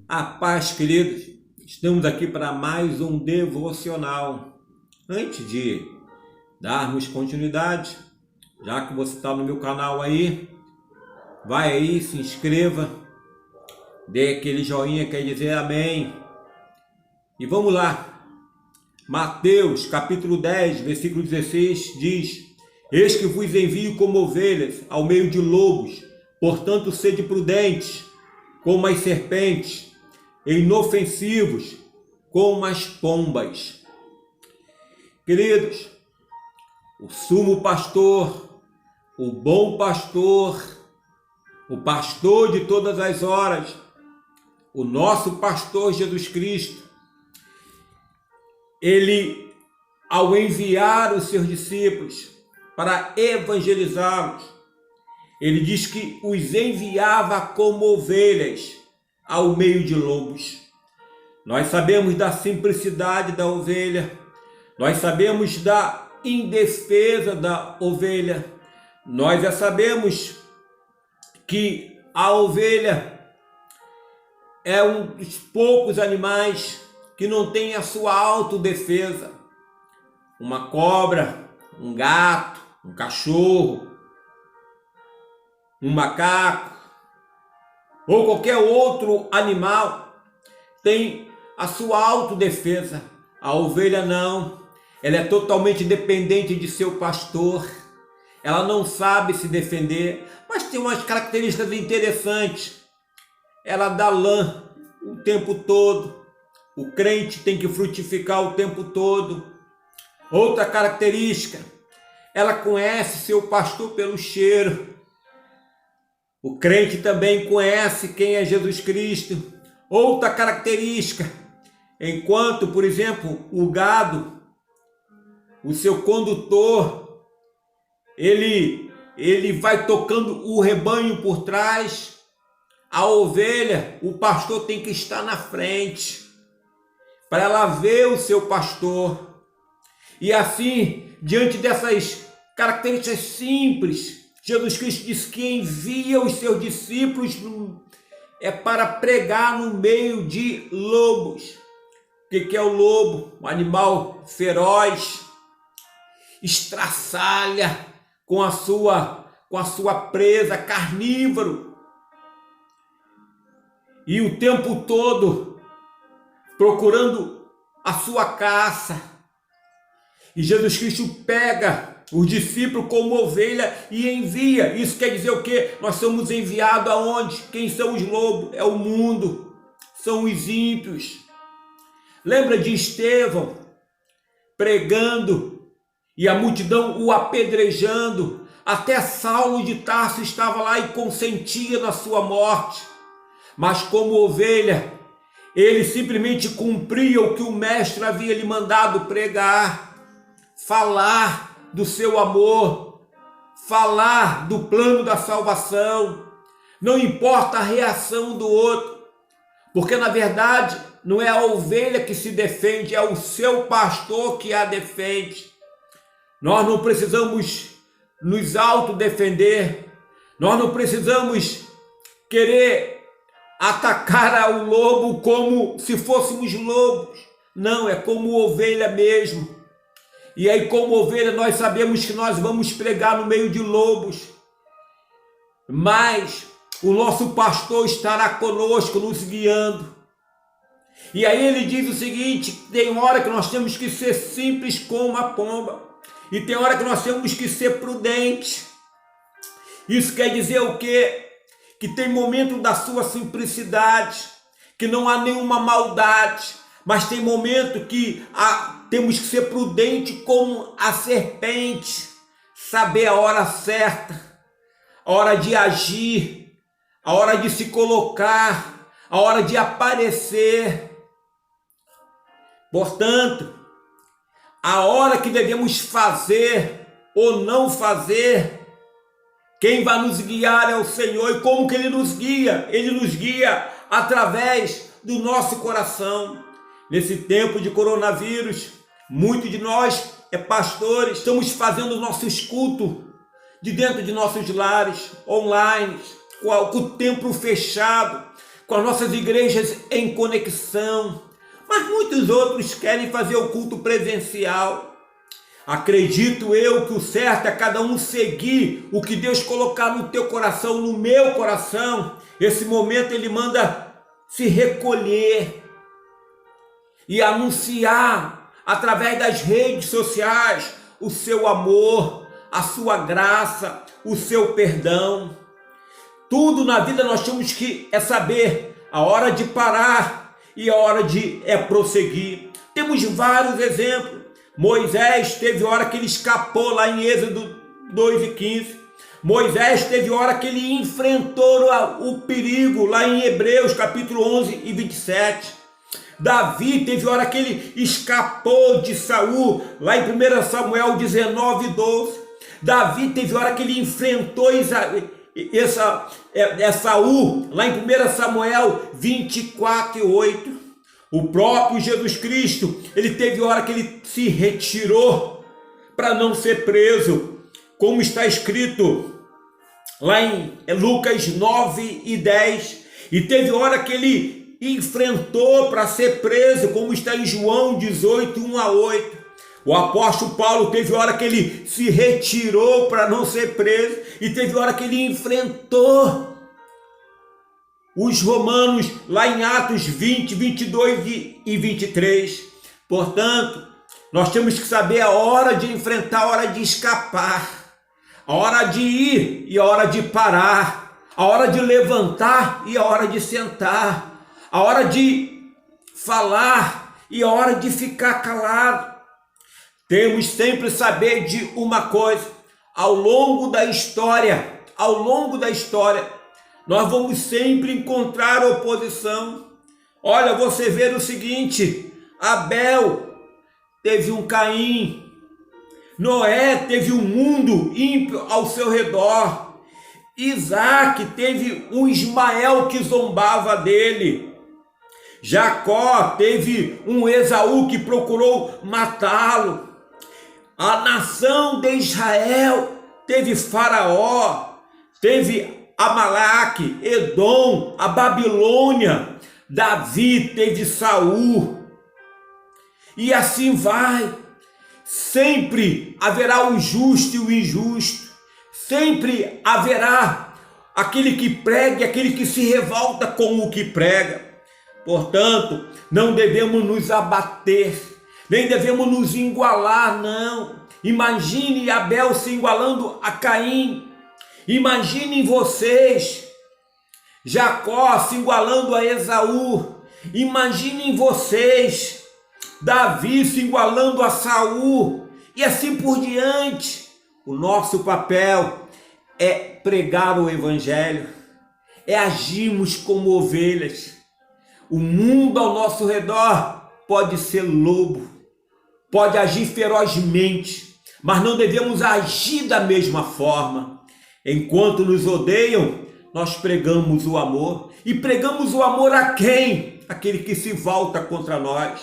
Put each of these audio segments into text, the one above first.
A paz, queridos. Estamos aqui para mais um devocional. Antes de darmos continuidade, já que você está no meu canal aí, vai aí, se inscreva, dê aquele joinha, quer dizer amém. E vamos lá. Mateus capítulo 10, versículo 16 diz: Eis que vos envio como ovelhas ao meio de lobos, portanto sede prudentes, como as serpentes, e inofensivos, como as pombas. Queridos, o sumo pastor, o bom pastor, o pastor de todas as horas, o nosso pastor Jesus Cristo, ele, ao enviar os seus discípulos para evangelizá-los, ele diz que os enviava como ovelhas ao meio de lobos. Nós sabemos da simplicidade da ovelha, nós sabemos da indefesa da ovelha, nós já sabemos que a ovelha é um dos poucos animais que não tem a sua autodefesa. Uma cobra, um gato, um cachorro, um macaco ou qualquer outro animal tem a sua autodefesa. A ovelha não, ela é totalmente dependente de seu pastor, ela não sabe se defender, mas tem umas características interessantes. Ela dá lã o tempo todo, o crente tem que frutificar o tempo todo. Outra característica, ela conhece seu pastor pelo cheiro. O crente também conhece quem é Jesus Cristo. Outra característica, enquanto, por exemplo, o gado, o seu condutor, ele vai tocando o rebanho por trás, a ovelha, o pastor tem que estar na frente, para ela ver o seu pastor. E assim, diante dessas características simples, Jesus Cristo diz que envia os seus discípulos para pregar no meio de lobos. O que é o lobo? Um animal feroz, estraçalha com a sua presa, carnívoro. E o tempo todo procurando a sua caça. E Jesus Cristo pega os discípulos como ovelha e envia. Isso quer dizer o quê? Nós somos enviados aonde? Quem são os lobos? É o mundo, são os ímpios. Lembra de Estevão pregando e a multidão o apedrejando? Até Saulo de Tarso estava lá e consentia na sua morte. Mas como ovelha, ele simplesmente cumpria o que o mestre havia lhe mandado pregar, falar do seu amor, falar do plano da salvação. Não importa a reação do outro, porque na verdade não é a ovelha que se defende, é o seu pastor que a defende. Nós não precisamos nos autodefender, nós não precisamos querer atacar o lobo como se fôssemos lobos. Não, é como ovelha mesmo. E aí, como ovelha, nós sabemos que nós vamos pregar no meio de lobos, mas o nosso pastor estará conosco, nos guiando. E aí ele diz o seguinte: tem hora que nós temos que ser simples como a pomba, e tem hora que nós temos que ser prudentes. Isso quer dizer o quê? Que tem momento da sua simplicidade, que não há nenhuma maldade, mas tem momento que temos que ser prudente como a serpente, saber a hora certa, a hora de agir, a hora de se colocar, a hora de aparecer. Portanto, a hora que devemos fazer ou não fazer, quem vai nos guiar é o Senhor. E como que Ele nos guia? Ele nos guia através do nosso coração. Nesse tempo de coronavírus, muitos de nós, pastores, estamos fazendo nossos cultos de dentro de nossos lares, online, com o templo fechado, com as nossas igrejas em conexão, mas muitos outros querem fazer o culto presencial. Acredito eu que o certo é cada um seguir o que Deus colocar no teu coração, no meu coração. Esse momento ele manda se recolher e anunciar através das redes sociais o seu amor, a sua graça, o seu perdão. Tudo na vida nós temos que saber a hora de parar e a hora de prosseguir. Temos vários exemplos. Moisés teve hora que ele escapou lá em Êxodo 2:15. Moisés teve hora que ele enfrentou o perigo lá em Hebreus capítulo 11:27. Davi teve hora que ele escapou de Saul lá em 1 Samuel 19:12. Davi teve hora que ele enfrentou Saul lá em 1 Samuel 24:8. O próprio Jesus Cristo, ele teve hora que ele se retirou para não ser preso, como está escrito lá em Lucas 9:10. E teve hora que ele enfrentou para ser preso, como está em João 18:1-8. O apóstolo Paulo teve hora que ele se retirou para não ser preso, e teve hora que ele enfrentou os romanos lá em Atos 20, 22 e 23. Portanto, nós temos que saber a hora de enfrentar, a hora de escapar, a hora de ir e a hora de parar, a hora de levantar e a hora de sentar, a hora de falar e a hora de ficar calado. Temos sempre saber de uma coisa: ao longo da história, nós vamos sempre encontrar oposição. Olha, você vê o seguinte: Abel teve um Caim, Noé teve um mundo ímpio ao seu redor, Isaac teve um Ismael que zombava dele, Jacó teve um Esaú que procurou matá-lo, a nação de Israel teve Faraó, teve Amaleque, Edom, a Babilônia, Davi teve Saul, e assim vai. Sempre haverá o justo e o injusto, sempre haverá aquele que prega e aquele que se revolta com o que prega. Portanto, não devemos nos abater, nem devemos nos igualar, não. Imagine Abel se igualando a Caim. Imaginem vocês, Jacó se igualando a Esaú. Imaginem vocês, Davi se igualando a Saul, e assim por diante. O nosso papel é pregar o evangelho, é agirmos como ovelhas. O mundo ao nosso redor pode ser lobo, pode agir ferozmente, mas não devemos agir da mesma forma. Enquanto nos odeiam, nós pregamos o amor. E pregamos o amor a quem? Aquele que se volta contra nós.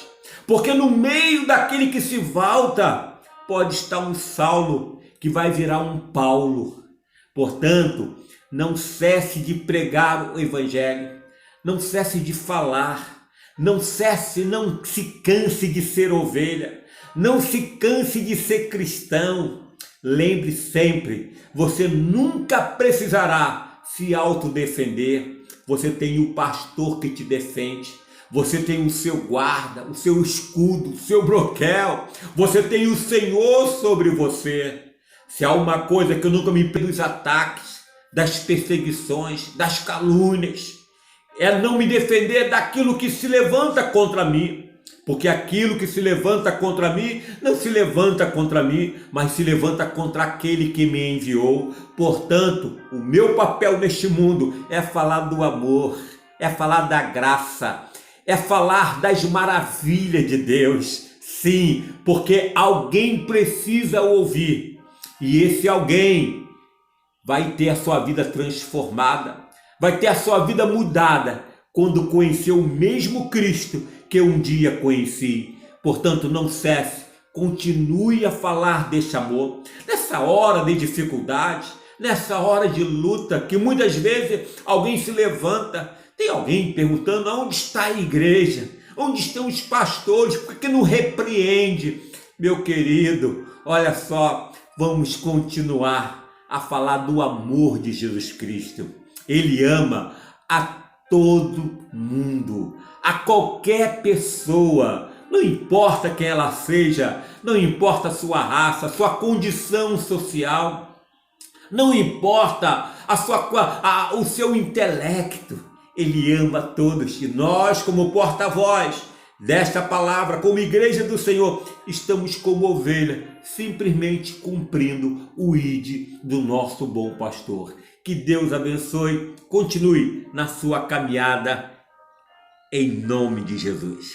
Porque no meio daquele que se volta, pode estar um Saulo que vai virar um Paulo. Portanto, não cesse de pregar o evangelho. Não cesse de falar. Não se canse de ser ovelha. Não se canse de ser cristão. Lembre sempre, você nunca precisará se autodefender. Você tem o pastor que te defende. Você tem o seu guarda, o seu escudo, o seu broquel. Você tem o Senhor sobre você. Se há uma coisa que eu nunca me perdi dos ataques, das perseguições, das calúnias, é não me defender daquilo que se levanta contra mim. Porque aquilo que se levanta contra mim, não se levanta contra mim, mas se levanta contra aquele que me enviou. Portanto, o meu papel neste mundo é falar do amor, é falar da graça, é falar das maravilhas de Deus. Sim, porque alguém precisa ouvir, e esse alguém vai ter a sua vida transformada, vai ter a sua vida mudada, quando conhecer o mesmo Cristo que eu um dia conheci. Portanto, não cesse, continue a falar deste amor. Nessa hora de dificuldade, nessa hora de luta, que muitas vezes alguém se levanta, Tem alguém perguntando onde está a igreja? Onde estão os pastores? Por que não repreende? Meu querido, olha só, vamos continuar a falar do amor de Jesus Cristo. Ele ama a todo mundo, a qualquer pessoa, não importa quem ela seja, não importa a sua raça, a sua condição social, não importa o seu intelecto. Ele ama todos e nós, como porta-voz desta palavra, como igreja do Senhor, estamos como ovelha, simplesmente cumprindo o ID do nosso bom pastor. Que Deus abençoe, continue na sua caminhada, em nome de Jesus.